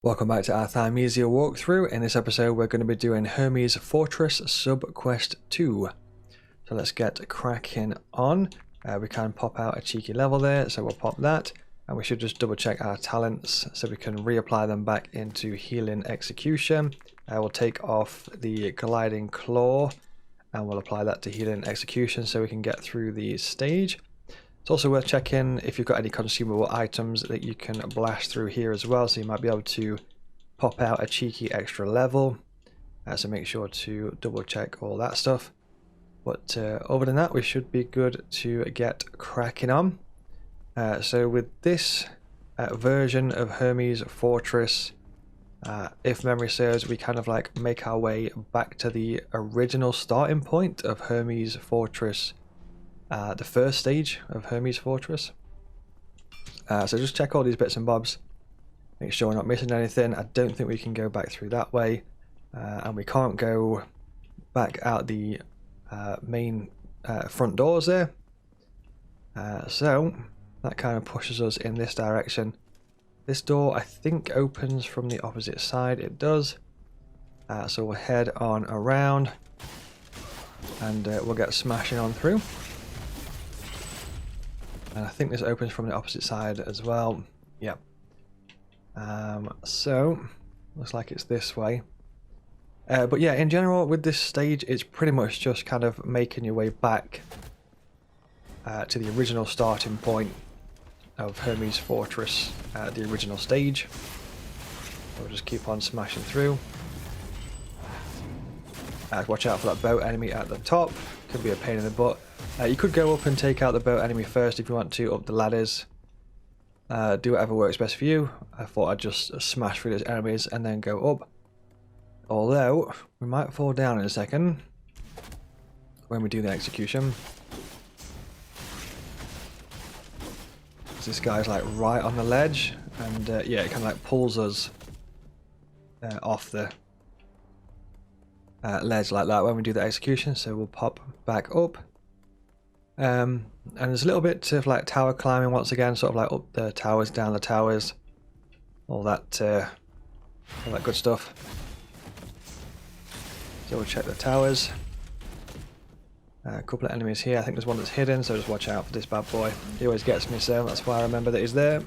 Welcome back to our Thymesia walkthrough. In this episode we're going to be doing Hermes Fortress Sub-Quest 2. So let's get cracking on. We can pop out a cheeky level there, so we'll pop that. And we should just double check our talents so we can reapply them back into Healing Execution. We'll take off the Gliding Claw and we'll apply that to Healing Execution so we can get through the stage. It's also worth checking if you've got any consumable items that you can blast through here as well, so you might be able to pop out a cheeky extra level. So make sure to double check all that stuff. But other than that, we should be good to get cracking on. So with this version of Hermes Fortress, if memory serves, we kind of like make our way back to the original starting point of Hermes Fortress. The first stage of Hermes Fortress. So just check all these bits and bobs. Make sure we're not missing anything. I don't think we can go back through that way. And we can't go back out the main front doors there. So that kind of pushes us in this direction. This door I think opens from the opposite side. It does. So we'll head on around. And we'll get smashing on through. And I think this opens from the opposite side as well. Yep. So, looks like it's this way. But yeah, in general, with this stage, it's pretty much just kind of making your way back to the original starting point of Hermes Fortress, the original stage. We'll just keep on smashing through. Watch out for that boat enemy at the top. Could be a pain in the butt. You could go up and take out the boat enemy first if you want to, up the ladders. Do whatever works best for you. I thought I'd just smash through those enemies and then go up. Although, we might fall down in a second when we do the execution. This guy's like right on the ledge, and yeah, it kind of like pulls us off the ledge like that when we do the execution. So we'll pop back up. And there's a little bit of like tower climbing once again, sort of like up the towers, down the towers, all that good stuff. So we'll check the towers. A couple of enemies here. I think there's one that's hidden, so just watch out for this bad boy. He always gets me, so that's why I remember that he's there.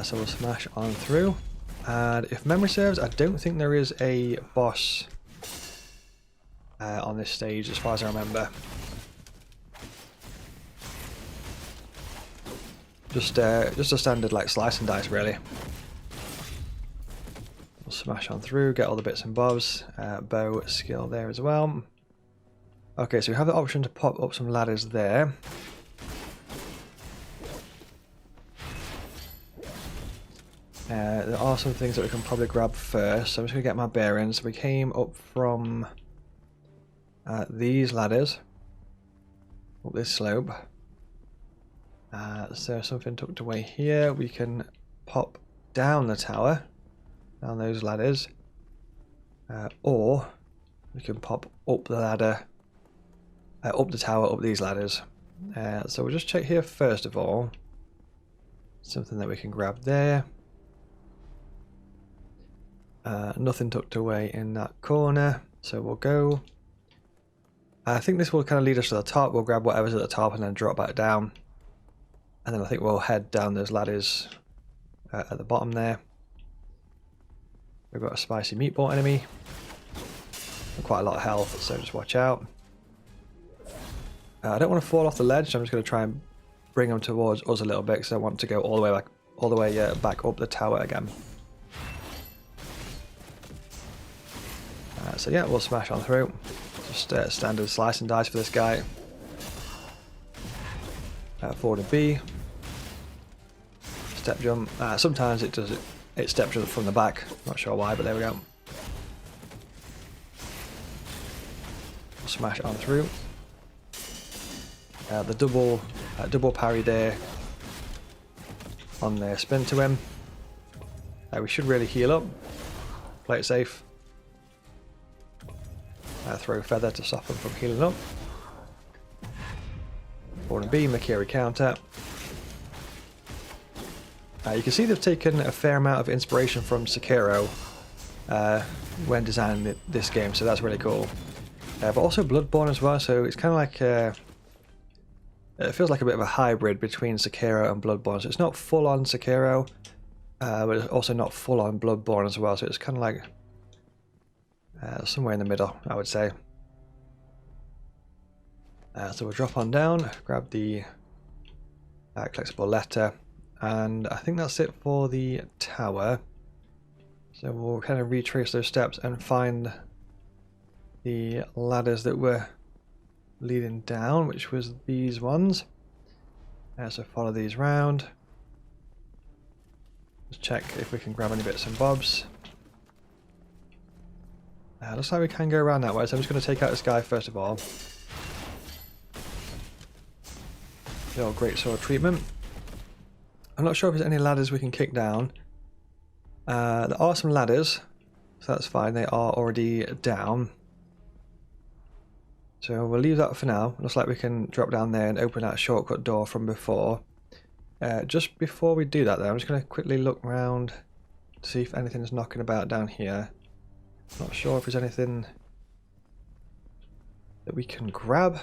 So we'll smash on through. And if memory serves, I don't think there is a boss on this stage, as far as I remember. Just a standard like slice and dice, really. We'll smash on through, get all the bits and bobs. Bow skill there as well. Okay, so we have the option to pop up some ladders there. There are some things that we can probably grab first, so I'm just going to get my bearings. We came up from these ladders, up this slope. So something tucked away here. We can pop down the tower, down those ladders, or we can pop up the ladder, up the tower, up these ladders. So we'll just check here first of all. Something that we can grab there. Nothing tucked away in that corner, so we'll go. I think this will kind of lead us to the top. We'll grab whatever's at the top and then drop back down. And then I think we'll head down those ladders at the bottom there. We've got a spicy meatball enemy. Quite a lot of health, so just watch out. I don't want to fall off the ledge, so I'm just going to try and bring them towards us a little bit because I want to go all the way back up the tower again. So yeah, we'll smash on through. Just standard slice and dice for this guy. Forward and B. Step jump. Sometimes it does it. It step jumps from the back. Not sure why, but there we go. Smash on through. The double parry there on the spin to him. We should really heal up. Play it safe. Throw feather to stop him from healing up. Forward and B, Makiri counter. You can see they've taken a fair amount of inspiration from Sekiro when designing this game, so that's really cool. But also Bloodborne as well, so it's kind of like it feels like a bit of a hybrid between Sekiro and Bloodborne. So it's not full-on Sekiro, but it's also not full-on Bloodborne as well. So it's kind of like somewhere in the middle, I would say. So we'll drop on down, grab the collectible letter, and I think that's it for the tower. So we'll kind of retrace those steps and find the ladders that were leading down, which was these ones. So follow these round. Just check if we can grab any bits and bobs. Looks like we can go around that way, so I'm just going to take out this guy first of all. The old greatsword treatment. I'm not sure if there's any ladders we can kick down. There are some ladders, so that's fine. They are already down. So we'll leave that for now. Looks like we can drop down there and open that shortcut door from before. Just before we do that though, I'm just going to quickly look around to see if anything's knocking about down here. Not sure if there's anything that we can grab.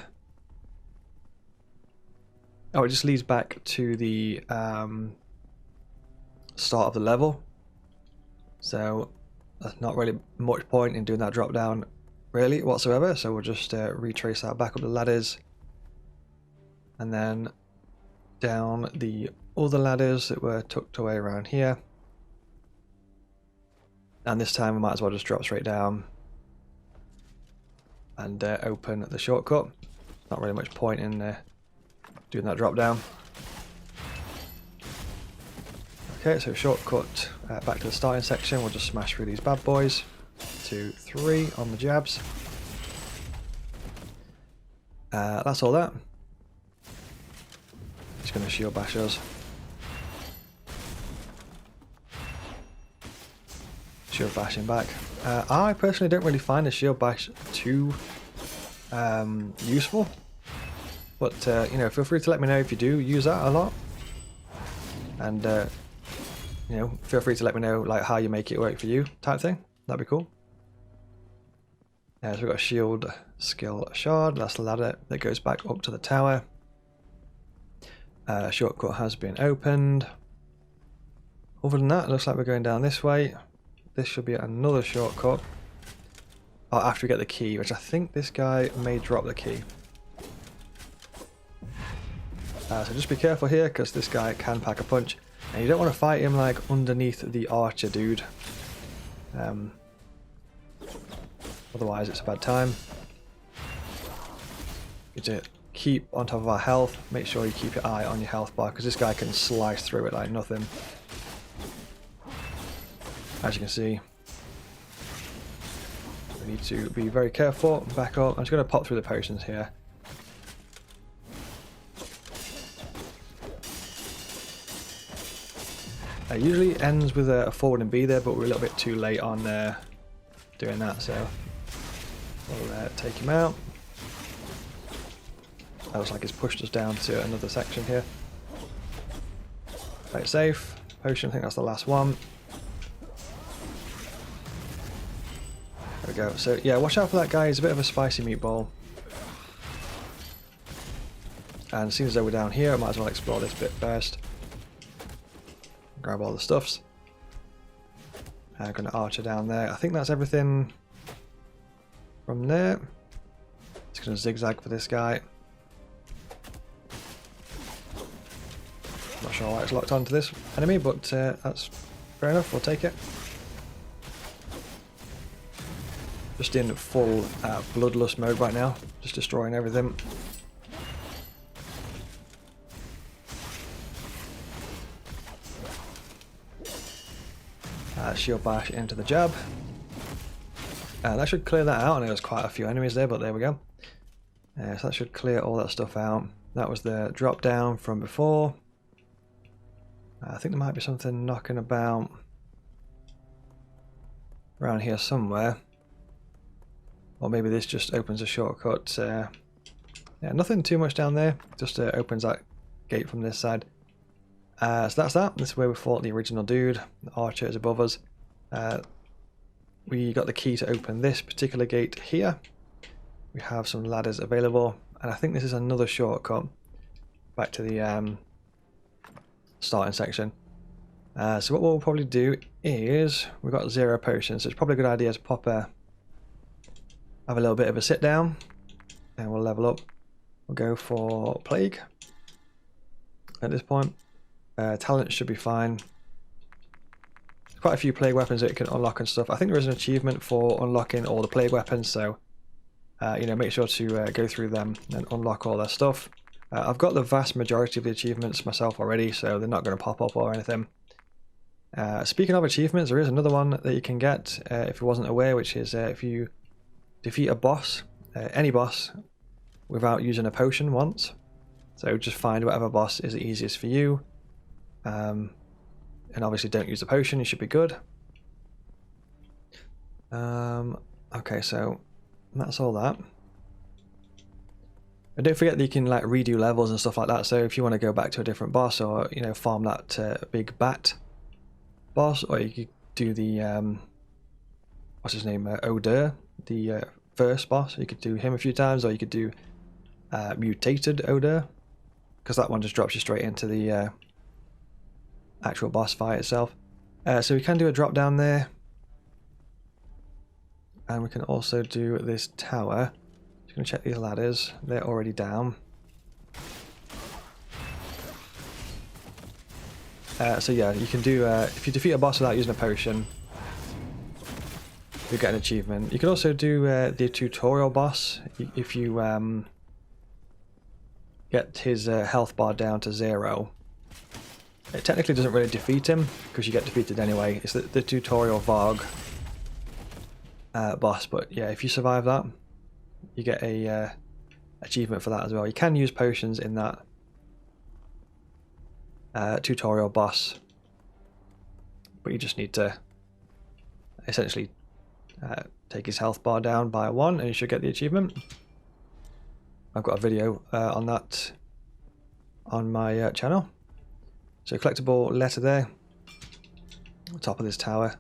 Oh, it just leads back to the start of the level. So there's not really much point in doing that drop down really whatsoever. So we'll just retrace that back up the ladders and then down the other ladders that were tucked away around here. And this time we might as well just drop straight down and open the shortcut. Not really much point in doing that drop down. Okay, so shortcut back to the starting section. We'll just smash through these bad boys. 2, 3 on the jabs. That's all that. Just going to shield bash us. Shield bashing back. I personally don't really find the shield bash too useful, but you know, feel free to let me know if you do use that a lot, and you know, feel free to let me know like how you make it work for you, type thing. That'd be cool. So we've got a shield skill shard. That's the ladder that goes back up to the tower. Shortcut has been opened. Other than that, it looks like we're going down this way. This should be another shortcut. Oh, after we get the key, which I think this guy may drop the key. So just be careful here, because this guy can pack a punch. And you don't want to fight him like underneath the archer dude. Otherwise it's a bad time. You need to keep on top of our health. Make sure you keep your eye on your health bar, because this guy can slice through it like nothing. As you can see, we need to be very careful. Back up. I'm just going to pop through the potions here. It usually ends with a forward and B there, but we're a little bit too late on doing that, so we'll take him out. That looks like it's pushed us down to another section here. Play it safe. Potion, I think that's the last one. There we go. So yeah, watch out for that guy. He's a bit of a spicy meatball. And seeing as though we're down here, I might as well explore this bit first. Grab all the stuffs. I'm going to archer down there. I think that's everything from there. Just going to zigzag for this guy. Not sure why it's locked onto this enemy, but that's fair enough. We'll take it. Just in full bloodlust mode right now, just destroying everything. Shield bash into the jab. That should clear that out. I know there's quite a few enemies there, but there we go. So that should clear all that stuff out. That was the drop down from before. I think there might be something knocking about around here somewhere. Or maybe this just opens a shortcut. Yeah, nothing too much down there. Just opens that gate from this side. So that's that. This is where we fought the original dude. The archer is above us. We got the key to open this particular gate here. We have some ladders available, and I think this is another shortcut back to the starting section. So what we'll probably do is, we've got 0 potions, so it's probably a good idea to have a little bit of a sit down, and we'll level up. We'll go for Plague at this point. Talent should be fine. There's quite a few Plague weapons that you can unlock and stuff. I think there is an achievement for unlocking all the Plague weapons, so you know, make sure to go through them and unlock all their stuff. I've got the vast majority of the achievements myself already, so they're not going to pop up or anything. Speaking of achievements, there is another one that you can get if you wasn't aware, which is if you defeat a boss, any boss, without using a potion once. So just find whatever boss is the easiest for you, and obviously don't use the potion, you should be good. Okay, so that's all that. And don't forget that you can like redo levels and stuff like that, so if you want to go back to a different boss, or you know, farm that big bat boss, or you could do the what's his name, Odeur, the first boss, you could do him a few times, or you could do mutated Odeur, because that one just drops you straight into the actual boss fight itself. So we can do a drop down there, and we can also do this tower. Just going to check these ladders, they're already down. So yeah, you can do, if you defeat a boss without using a potion, you get an achievement. You can also do the tutorial boss if you get his health bar down to 0. It technically doesn't really defeat him, because you get defeated anyway. It's the tutorial Varg boss, but yeah, if you survive that, you get a achievement for that as well. You can use potions in that tutorial boss, but you just need to essentially take his health bar down by 1 and you should get the achievement. I've got a video on that on my channel. So collectible letter there, on top of this tower.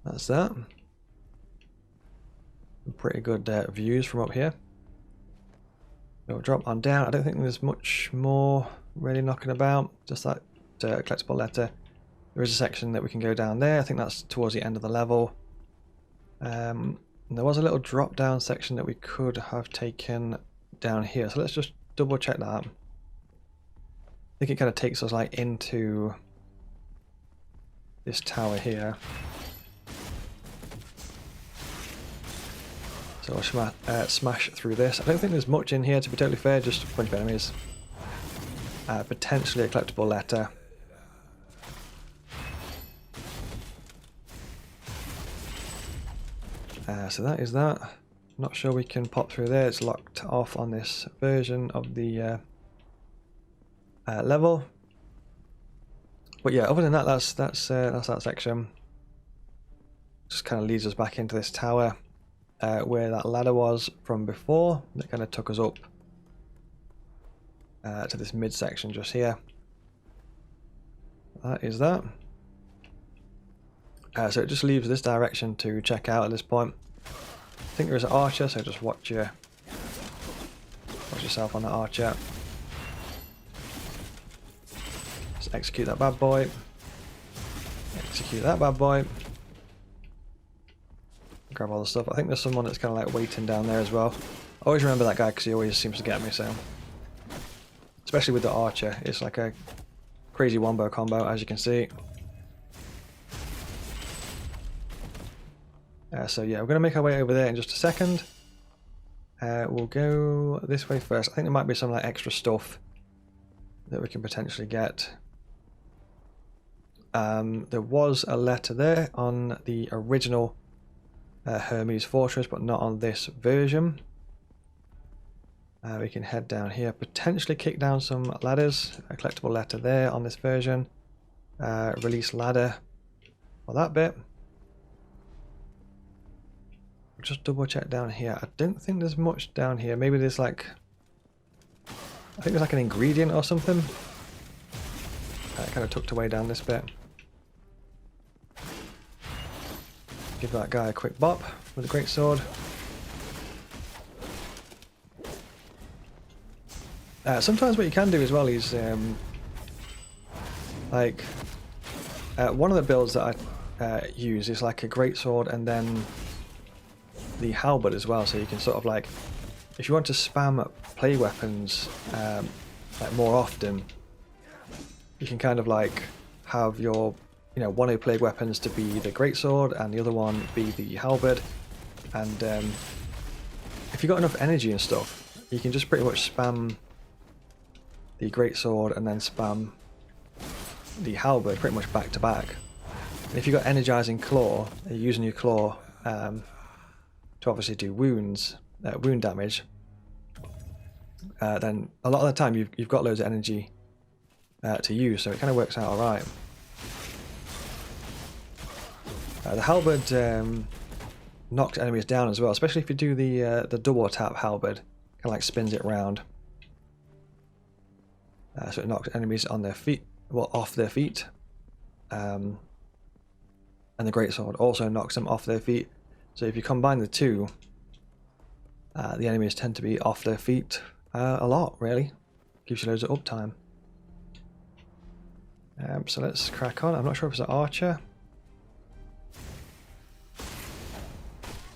That's that. Pretty good views from up here. It'll drop on down. I don't think there's much more really knocking about, just that collectible letter. There is a section that we can go down there. I think that's towards the end of the level. There was a little drop down section that we could have taken down here, so let's just double check that. I think it kind of takes us like into this tower here. So we'll smash through this. I don't think there's much in here, to be totally fair, just a bunch of enemies. Potentially a collectible letter. So that is that. Not sure we can pop through there, it's locked off on this version of the level. But yeah, other than that, that's that section. Just kind of leads us back into this tower where that ladder was from before. That kind of took us up to this mid section just here. That is that. So it just leaves this direction to check out at this point. I think there is an archer, so just watch yourself on that archer. Just execute that bad boy. Execute that bad boy. Grab all the stuff. I think there's someone that's kind of like waiting down there as well. I always remember that guy because he always seems to get me, so. Especially with the archer. It's like a crazy wombo combo, as you can see. So yeah, we're going to make our way over there in just a second. We'll go this way first. I think there might be some like extra stuff that we can potentially get. There was a letter there on the original Hermes fortress, but not on this version. We can head down here, potentially kick down some ladders. A collectible letter there on this version. Release ladder for that bit. Just double check down here. I don't think there's much down here. Maybe there's like, I think there's like an ingredient or something. Kind of tucked away down this bit. Give that guy a quick bop with a greatsword. Sometimes what you can do as well is like one of the builds that I use is like a greatsword and then the halberd as well. So you can sort of like, if you want to spam play weapons like more often, you can kind of like have your, you know, one of your plague weapons to be the greatsword and the other one be the halberd. And if you've got enough energy and stuff, you can just pretty much spam the greatsword and then spam the halberd pretty much back to back. And if you've got energizing claw, you're using your claw to obviously do wound damage, then a lot of the time you've got loads of energy to use, so it kind of works out alright. The halberd knocks enemies down as well, especially if you do the double tap halberd, kind of like spins it around. So it knocks enemies on their feet, well, off their feet. And the greatsword also knocks them off their feet. So if you combine the two, the enemies tend to be off their feet a lot, really. Gives you loads of uptime. So let's crack on. I'm not sure if it's an archer.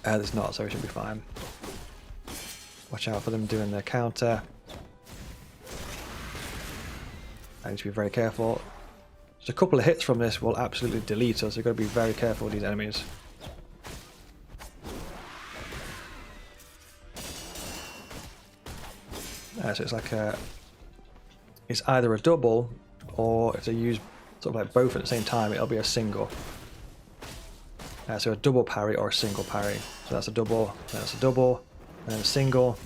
There's not, so we should be fine. Watch out for them doing their counter. I need to be very careful. Just a couple of hits from this will absolutely delete us, so you've got to be very careful with these enemies. So it's like it's either a double, or if they use sort of like both at the same time, it'll be a single. So a double parry or a single parry. So that's a double, that's a double, and then a single.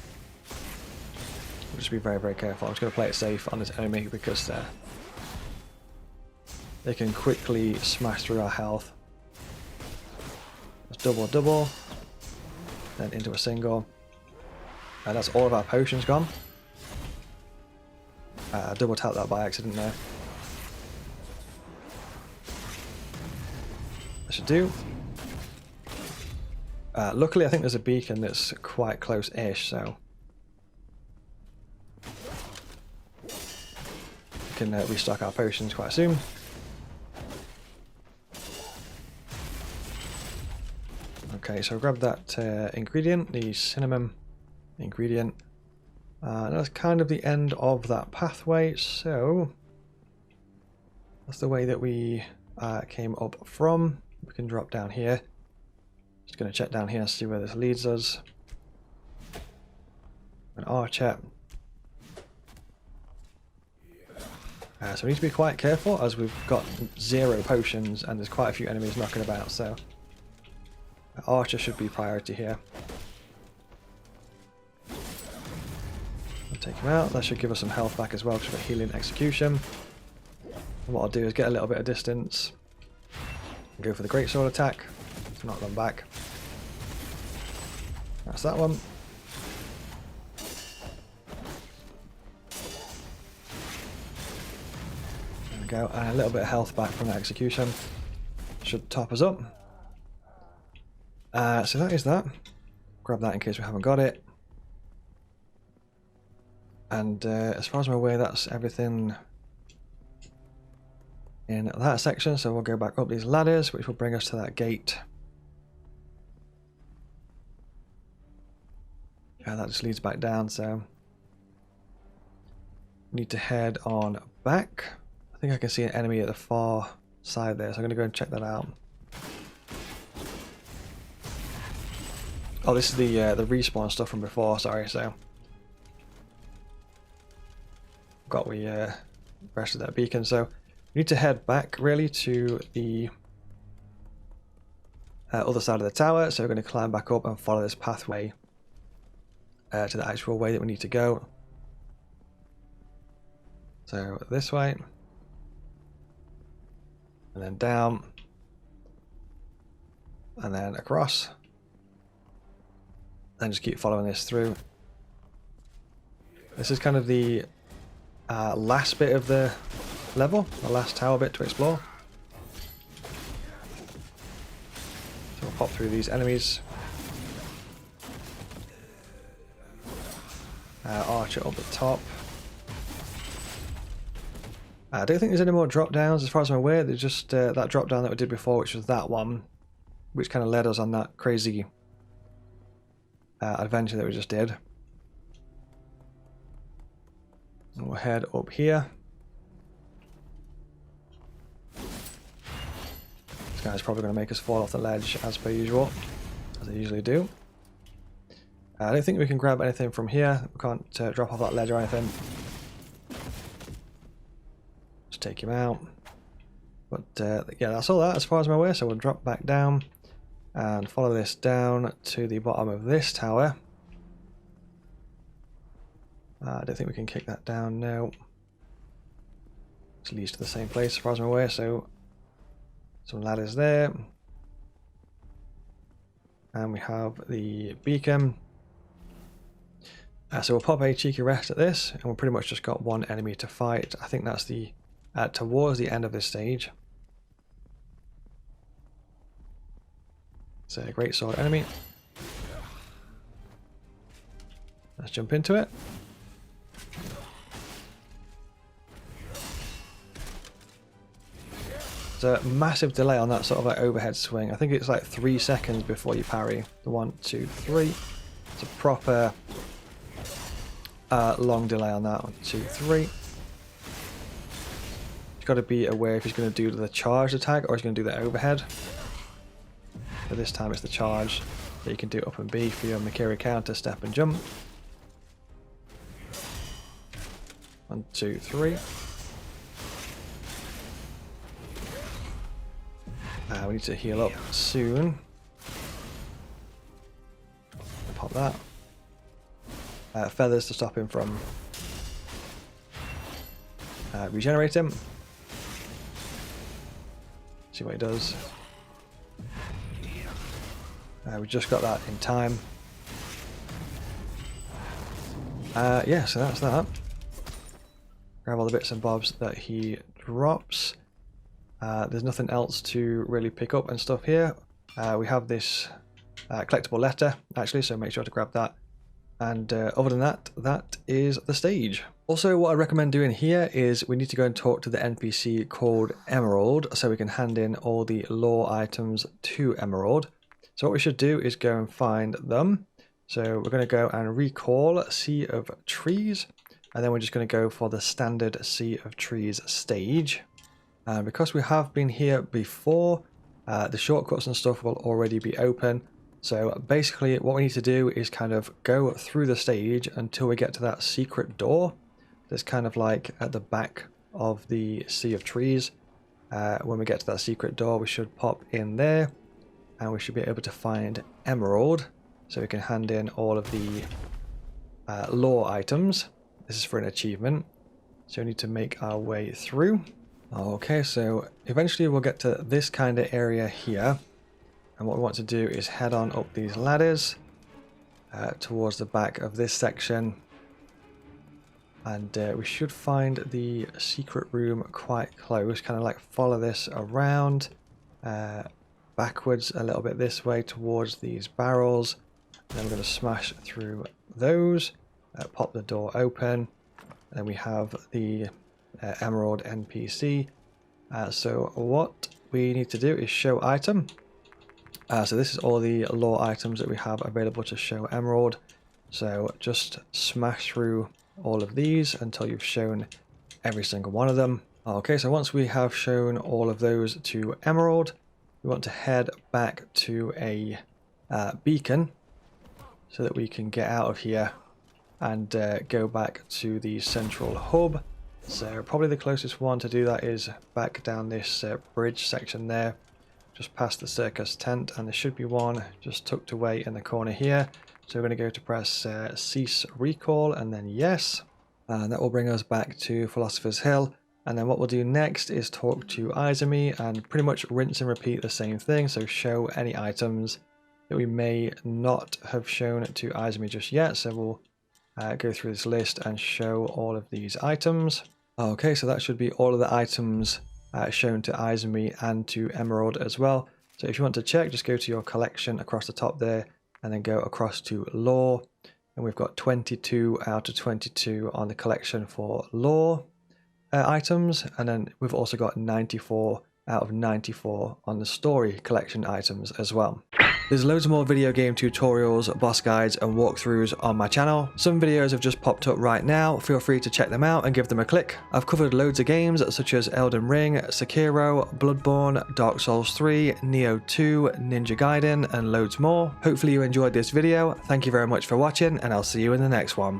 Just be very, very careful. I'm just going to play it safe on this enemy because they can quickly smash through our health. That's double, double, then into a single. And that's all of our potions gone. Double tap that by accident there. That should do. Luckily, I think there's a beacon that's quite close-ish, so we can restock our potions quite soon. Okay, so grab that ingredient, the cinnamon ingredient. That's kind of the end of that pathway, so that's the way that we came up from. We can drop down here. Just going to check down here and see where this leads us. An archer. So we need to be quite careful as we've got 0 potions and there's quite a few enemies knocking about, so archer should be priority here. We'll take him out. That should give us some health back as well because we're healing execution. And what I'll do is get a little bit of distance and go for the greatsword attack. Knock them back. That's that one. There we go, and a little bit of health back from that execution. Should top us up. So that is that. Grab that in case we haven't got it. And as far as I'm aware, that's everything in that section. So we'll go back up these ladders, which will bring us to that gate. That just leads back down, so we need to head on back. I think I can see an enemy at the far side there, so I'm going to go and check that out. Oh, this is the respawn stuff from before, sorry, so got we rest of that beacon, so we need to head back really to the other side of the tower, so we're going to climb back up and follow this pathway to the actual way that we need to go. So this way, and then down, and then across, and just keep following this through. This is kind of the last bit of the level, the last tower bit to explore. So we'll pop through these enemies. Archer up the top. I don't think there's any more drop downs as far as I'm aware. There's just that drop down that we did before, which was that one, which kind of led us on that crazy adventure that we just did. And we'll head up here. This guy's probably going to make us fall off the ledge as per usual, as they usually do. I don't think we can grab anything from here. We can't drop off that ledge or anything. Just take him out. But yeah, that's all that as far as I'm aware. So we'll drop back down and follow this down to the bottom of this tower. I don't think we can kick that down, no. It leads to the same place as far as I'm aware, so some ladders there. And we have the beacon. So we'll pop a cheeky rest at this, and we've pretty much just got one enemy to fight. I think that's the towards the end of this stage. It's a great sword enemy. Let's jump into it. There's a massive delay on that sort of like overhead swing. I think it's like 3 seconds before you parry. The 1, 2, 3. It's a proper long delay on that. 1, 2, 3. You've got to be aware if he's going to do the charged attack or he's going to do the overhead. But this time it's the charge that you can do up and B for your Mikiri counter, step and jump. 1, 2, 3. We need to heal up soon. Pop that. Feathers to stop him from regenerating. See what he does. We just got that in time. Yeah, so that's that. Grab all the bits and bobs that he drops. There's nothing else to really pick up and stuff here. We have this collectible letter actually, so make sure to grab that. And other than that, that is the stage. Also, what I recommend doing here is we need to go and talk to the NPC called Emerald so we can hand in all the lore items to Emerald. So what we should do is go and find them. So we're going to go and recall Sea of Trees, and then we're just going to go for the standard Sea of Trees stage. And because we have been here before, the shortcuts and stuff will already be open. So basically what we need to do is kind of go through the stage until we get to that secret door. That's kind of like at the back of the Sea of Trees. When we get to that secret door, we should pop in there and we should be able to find Emerald. So we can hand in all of the lore items. This is for an achievement. So we need to make our way through. Okay, so eventually we'll get to this kind of area here, and what we want to do is head on up these ladders towards the back of this section, and we should find the secret room quite close. Kind of like follow this around backwards a little bit this way towards these barrels, and then we're going to smash through those, pop the door open, and then we have the Emerald NPC. So what we need to do is show item. So this is all the lore items that we have available to show Emerald. So just smash through all of these until you've shown every single one of them. Okay, so once we have shown all of those to Emerald, we want to head back to a beacon so that we can get out of here and go back to the central hub. So probably the closest one to do that is back down this bridge section there, just past the circus tent, and there should be one just tucked away in the corner here. So we're going to go to press cease recall and then yes, and that will bring us back to Philosopher's Hill. And then what we'll do next is talk to Azzavhar and pretty much rinse and repeat the same thing. So show any items that we may not have shown to Azzavhar just yet. So we'll go through this list and show all of these items. Okay, so that should be all of the items shown to Izumi and to Emerald as well. So if you want to check, just go to your collection across the top there and then go across to lore. And we've got 22 out of 22 on the collection for lore items. And then we've also got 94 out of 94 on the story collection items as well. There's loads more video game tutorials, boss guides and walkthroughs on my channel. Some videos have just popped up right now, feel free to check them out and give them a click. I've covered loads of games such as Elden Ring, Sekiro, Bloodborne, Dark Souls 3, Neo 2, Ninja Gaiden and loads more. Hopefully you enjoyed this video, thank you very much for watching and I'll see you in the next one.